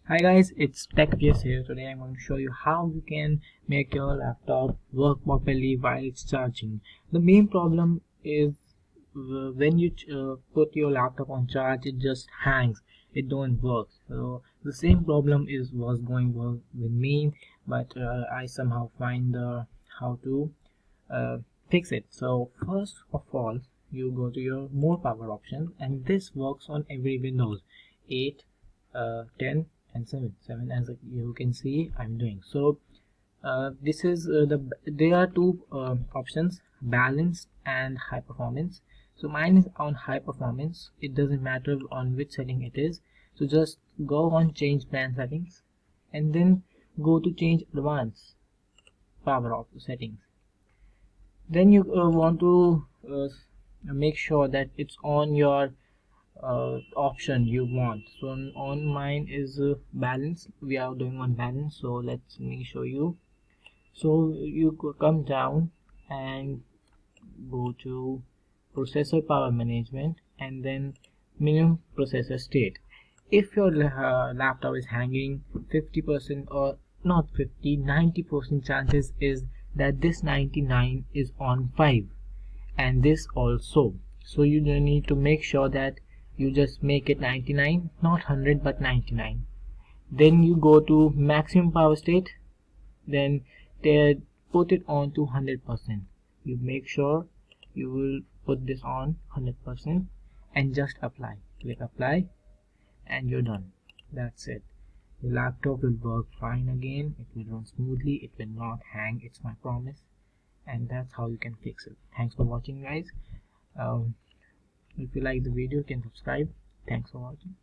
Hi guys, it's TechPS here. Today I'm going to show you how you can make your laptop work properly while it's charging. The main problem is when you put your laptop on charge, it just hangs. It don't work. So the same problem was going on with me, but I somehow find how to fix it. So first of all, you go to your more power option, and this works on every Windows 8, 10 and 7 as you can see I'm doing. So this is there are two options, balance and high performance. So mine is on high performance. It doesn't matter on which setting it is. So just go on change plan settings and then go to change advanced power off settings. Then you want to make sure that it's on your option you want. So on mine is balance. We are doing on balance, so let me show you. So you come down and go to processor power management and then minimum processor state. If your laptop is hanging, 50% or not 50, 90% chances is that this 99 is on 5 and this also. So you need to make sure that you just make it 99, not 100 but 99. Then you go to maximum power state, then put it on to 100%. You make sure you will put this on 100% and just apply. Click apply and you're done. That's it. The laptop will work fine again. It will run smoothly. It will not hang. It's my promise. And that's how you can fix it. Thanks for watching, guys. If you like the video, you can subscribe. Thanks for watching.